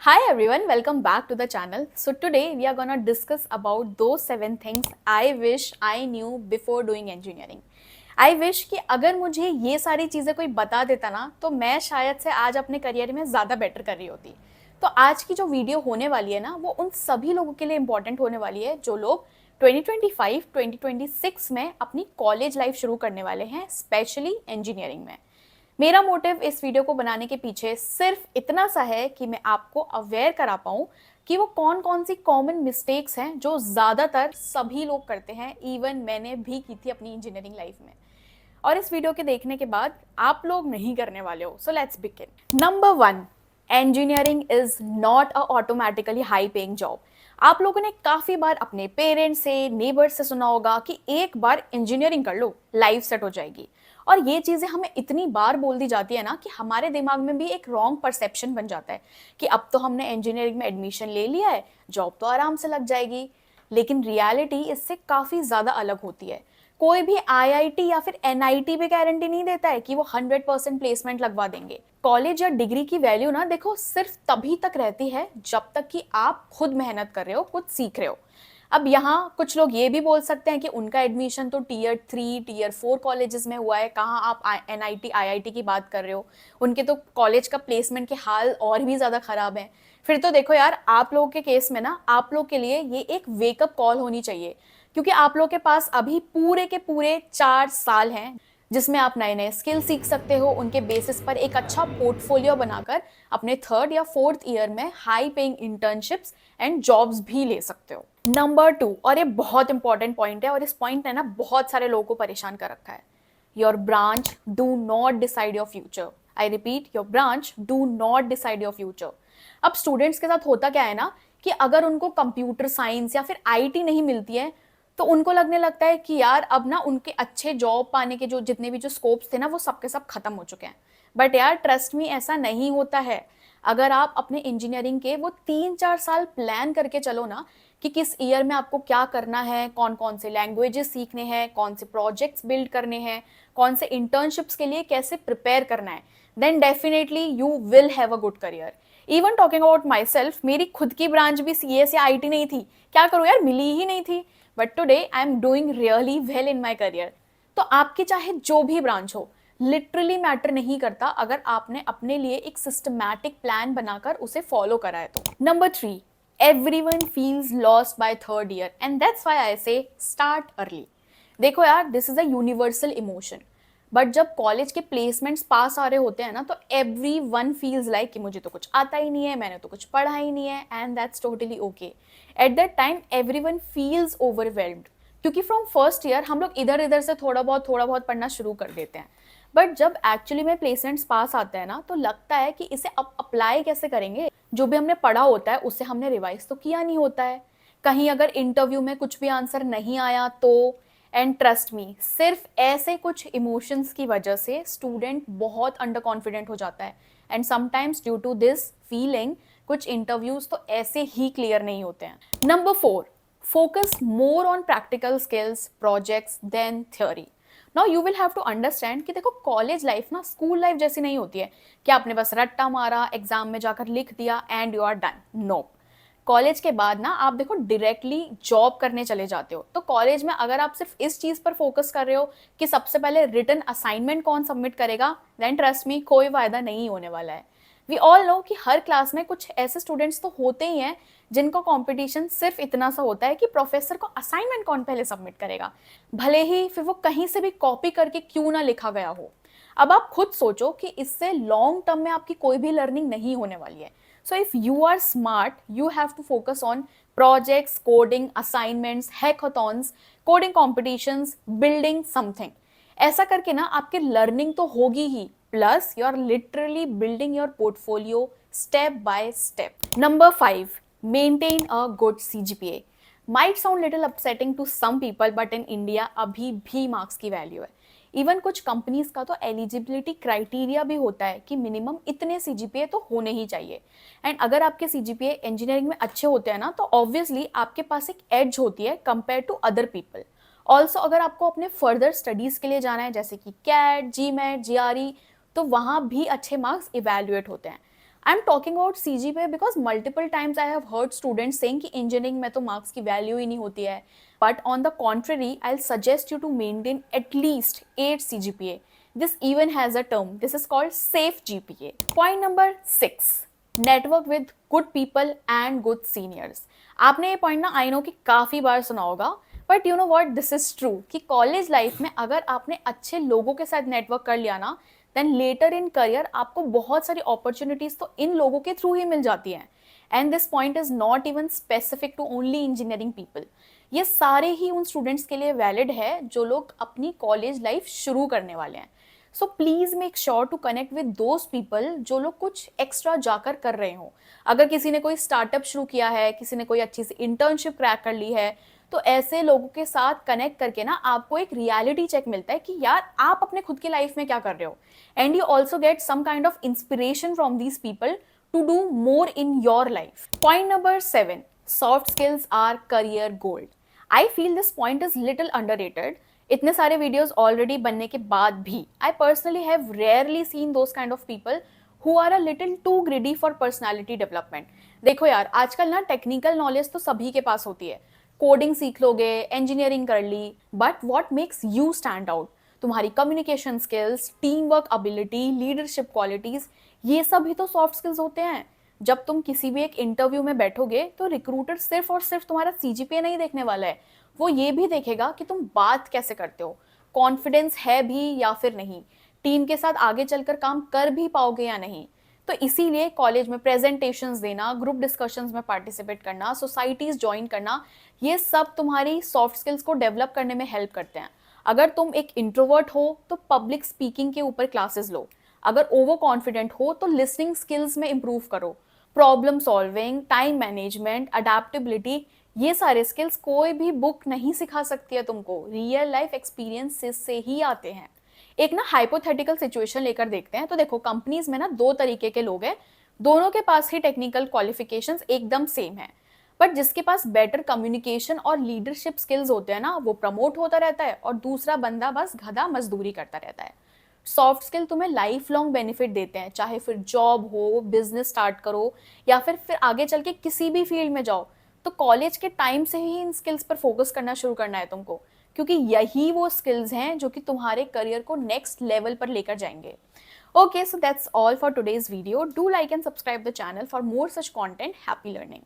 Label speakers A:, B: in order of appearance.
A: Hi everyone, welcome back to the channel. So today we are gonna discuss about those 7 things I wish I knew before doing engineering. I wish कि अगर मुझे ये सारी चीज़ें कोई बता देता ना तो मैं शायद से आज अपने करियर में ज़्यादा बेटर कर रही होती। तो आज की जो वीडियो होने वाली है ना वो उन सभी लोगों के लिए इम्पॉर्टेंट होने वाली है जो लोग 2025, 2026 में अपनी कॉलेज लाइफ शुरू करने वाले हैं, स्पेशली इंजीनियरिंग में। मेरा मोटिव इस वीडियो को बनाने के पीछे सिर्फ इतना सा है कि मैं आपको अवेयर करा पाऊँ कि वो कौन कौन सी कॉमन मिस्टेक्स हैं जो ज़्यादातर सभी लोग करते हैं, इवन मैंने भी की थी अपनी इंजीनियरिंग लाइफ में। और इस वीडियो के देखने के बाद आप लोग नहीं करने वाले हो। So let's begin. Number 1, engineering is not a automatically high paying job. आप लोगों ने काफी बार अपने पेरेंट्स से, नेबर्स से सुना होगा कि एक बार इंजीनियरिंग कर लो, लाइफ सेट हो जाएगी। और ये चीजें हमें इतनी बार बोल दी जाती है ना कि हमारे दिमाग में भी एक रॉन्ग परसेप्शन बन जाता है कि अब तो हमने इंजीनियरिंग में एडमिशन ले लिया है, जॉब तो आराम से लग जाएगी। लेकिन रियलिटी इससे काफी ज्यादा अलग होती है। कोई भी आईआईटी या फिर एनआईटी भी गारंटी नहीं देता है कि वो 100% प्लेसमेंट लगवा देंगे। कॉलेज या डिग्री की वैल्यू ना देखो सिर्फ तभी तक रहती है जब तक कि आप खुद मेहनत कर रहे हो, कुछ सीख रहे हो। अब यहाँ कुछ लोग ये भी बोल सकते हैं कि उनका एडमिशन तो टीयर 3, टीयर 4 कॉलेजेस में हुआ है, कहाँ आप एनआईटी आईआईटी की बात कर रहे हो। उनके तो कॉलेज का प्लेसमेंट के हाल और भी ज़्यादा ख़राब है। फिर तो देखो यार, आप लोगों के केस में ना आप लोग के लिए ये एक वेकअप कॉल होनी चाहिए, क्योंकि आप लोग के पास अभी पूरे के पूरे 4 साल हैं जिसमें आप नए नए स्किल सीख सकते हो। उनके बेसिस पर एक अच्छा पोर्टफोलियो बनाकर अपने 3rd या 4th ईयर में high paying internships and jobs भी ले सकते हो। नंबर 2, और ये बहुत इंपॉर्टेंट पॉइंट है और इस पॉइंट ने ना बहुत सारे लोगों को परेशान कर रखा है। Your branch do not decide your future. I repeat, your branch do not decide your future. अब स्टूडेंट्स के साथ होता क्या है ना कि अगर उनको कंप्यूटर साइंस या फिर आईटी नहीं मिलती है तो उनको लगने लगता है कि यार अब ना उनके अच्छे जॉब पाने के जो जितने भी जो स्कोप्स थे ना वो सब के सब खत्म हो चुके हैं। बट यार ट्रस्ट मी, ऐसा नहीं होता है। अगर आप अपने इंजीनियरिंग के वो 3-4 साल प्लान करके चलो ना कि किस ईयर में आपको क्या करना है, कौन कौन से लैंग्वेजेस सीखने हैं, कौन से प्रोजेक्ट्स बिल्ड करने हैं, कौन से इंटर्नशिप्स के लिए कैसे प्रिपेयर करना है, then definitely you will have a good career. Even talking about myself, मेरी खुद की ब्रांच भी सीएस या आईटी नहीं थी। क्या करूँ यार, मिली ही नहीं थी। But today I am doing really well in my career. तो आपकी चाहे जो भी ब्रांच हो, लिटरली मैटर नहीं करता अगर आपने अपने लिए एक सिस्टमैटिक प्लान बनाकर उसे फॉलो करा है तो। Number 3, everyone feels lost by 3rd year and that's why I से स्टार्ट अर्ली। देखो यार, this is a universal emotion. But जब कॉलेज के प्लेसमेंट्स पास आ रहे होते हैं ना तो एवरी वन फील्स लाइक कि मुझे तो कुछ आता ही नहीं है, मैंने तो कुछ पढ़ा ही नहीं है, and that's totally okay. At that time every one feels overwhelmed, क्योंकि फ्रॉम फर्स्ट ईयर हम लोग इधर इधर से थोड़ा बहुत पढ़ना शुरू कर देते हैं। बट जब एक्चुअली में प्लेसमेंट्स पास आते हैं ना तो लगता है कि इसे अब अप्लाई कैसे करेंगे। जो भी हमने पढ़ा होता है उससे हमने रिवाइज तो किया नहीं होता है। कहीं अगर इंटरव्यू में कुछ भी आंसर नहीं आया तो, एंड ट्रस्ट मी, सिर्फ ऐसे कुछ इमोशंस की वजह से स्टूडेंट बहुत अंडर कॉन्फिडेंट हो जाता है। And sometimes due to this feeling कुछ इंटरव्यूज तो ऐसे ही क्लियर नहीं होते हैं। Number 4, focus more on practical skills projects than theory. Now you will have to understand कि देखो, कॉलेज लाइफ ना स्कूल लाइफ जैसी नहीं होती है कि आपने बस रट्टा मारा, एग्जाम में जाकर लिख दिया and you are done. No, college के बाद ना आप देखो डायरेक्टली जॉब करने चले जाते हो। तो कॉलेज में अगर आप सिर्फ इस चीज पर फोकस कर रहे हो कि सबसे पहले रिटन असाइनमेंट कौन सबमिट करेगा, देन ट्रस्ट मी कोई फायदा नहीं होने वाला है। वी ऑल नो कि हर क्लास में कुछ ऐसे स्टूडेंट्स तो होते ही हैं जिनका कंपटीशन सिर्फ इतना सा होता है कि प्रोफेसर को असाइनमेंट कौन पहले सबमिट करेगा, भले ही फिर वो कहीं से भी कॉपी करके क्यों ना लिखा गया हो। अब आप खुद सोचो कि इससे लॉन्ग टर्म में आपकी कोई भी लर्निंग नहीं होने वाली है। So if you are smart, you have to focus on projects, coding, assignments, hackathons, coding competitions, building something. ऐसा करके ना आपकी लर्निंग तो होगी ही, plus you are literally building your portfolio step by step. Number 5, maintain a good CGPA. Might sound little upsetting to some people, but in India अभी भी marks की वैल्यू है। इवन कुछ कंपनीज का तो एलिजिबिलिटी क्राइटेरिया भी होता है कि मिनिमम इतने CGPA तो होने ही चाहिए। एंड अगर आपके CGPA इंजीनियरिंग में अच्छे होते हैं ना तो ऑब्वियसली आपके पास एक एज होती है compare to other people. Also अगर आपको अपने फर्दर स्टडीज के लिए जाना है जैसे कि कैट, GMAT, GRE, तो वहाँ भी अच्छे मार्क्स इवेल्युएट होते हैं। I am talking about CGPA because multiple times I have heard students saying कि इंजीनियरिंग में तो मार्क्स की वैल्यू ही नहीं होती है. But on the contrary I suggest you to maintain at least 8 CGPA. This even has a term. This is called safe GPA. Point number 6. Network with good people and good seniors. आपने ये point ना I know कि काफ़ी बार सुना होगा, but you know what, this is true कि college life में अगर आपने अच्छे लोगों के साथ नेटवर्क कर लिया ना, देन लेटर इन करियर आपको बहुत सारी अपॉर्चुनिटीज तो इन लोगों के थ्रू ही मिल जाती हैं. And this point is not even specific to only engineering people. ये सारे ही उन स्टूडेंट्स के लिए वैलिड है जो लोग अपनी कॉलेज लाइफ शुरू करने वाले हैं. So please make sure to connect with those people जो लोग कुछ एक्स्ट्रा जाकर कर रहे हो. अगर किसी ने कोई स्टार्टअप शुरू किया है, किसी ने कोई अच्छी सी इंटर्नशिप क्रैक कर ली है, तो ऐसे लोगों के साथ कनेक्ट करके ना आपको एक रियलिटी चेक मिलता है कि यार आप अपने खुद की लाइफ में क्या कर रहे हो. And you also get some kind of inspiration from these people to do more in your life. Point number 7. Soft skills are career gold. I feel this point is little underrated. इतने सारे videos already बनने के बाद भी I personally have rarely seen those kind of people who are a little too greedy for personality development. देखो यार, आजकल ना टेक्निकल नॉलेज तो सभी के पास होती है. कोडिंग सीख लोगे, इंजीनियरिंग कर ली, but what makes you stand out? तुम्हारी communication skills, team work ability, leadership qualities, ये सब ही तो सॉफ्ट स्किल्स होते हैं. जब तुम किसी भी एक इंटरव्यू में बैठोगे तो रिक्रूटर सिर्फ और सिर्फ तुम्हारा CGPA नहीं देखने वाला है, वो ये भी देखेगा कि तुम बात कैसे करते हो, कॉन्फिडेंस है भी या फिर नहीं, टीम के साथ आगे चलकर काम कर भी पाओगे या नहीं. तो इसीलिए कॉलेज में प्रेजेंटेशंस देना, ग्रुप डिस्कशंस में पार्टिसिपेट करना, सोसाइटीज ज्वाइन करना, ये सब तुम्हारी सॉफ्ट स्किल्स को डेवलप करने में हेल्प करते हैं. अगर तुम एक इंट्रोवर्ट हो तो पब्लिक स्पीकिंग के ऊपर क्लासेस लो. अगर ओवर कॉन्फिडेंट हो तो लिसनिंग स्किल्स में इंप्रूव करो. Problem solving, time management, adaptability, ये सारे स्किल्स कोई भी बुक नहीं सिखा सकती है तुमको. रियल लाइफ एक्सपीरियंसेस से ही आते हैं. एक ना हाइपोथेटिकल सिचुएशन लेकर देखते हैं. तो देखो, कंपनीज में ना 2 तरीके के लोग हैं. दोनों के पास ही टेक्निकल क्वालिफिकेशंस एकदम सेम है, बट जिसके पास बेटर कम्युनिकेशन और लीडरशिप स्किल्स होते हैं ना, वो प्रमोट होता रहता है और दूसरा बंदा बस गधा मजदूरी करता रहता है. सॉफ्ट स्किल तुम्हें लाइफ लॉन्ग बेनिफिट देते हैं, चाहे फिर जॉब हो, बिजनेस स्टार्ट करो या फिर आगे चल के किसी भी फील्ड में जाओ. तो कॉलेज के टाइम से ही इन स्किल्स पर फोकस करना शुरू करना है तुमको, क्योंकि यही वो स्किल्स हैं जो कि तुम्हारे करियर को नेक्स्ट लेवल पर लेकर जाएंगे. Okay, so that's all for today's video. Do like and subscribe the channel for more such content. Happy learning.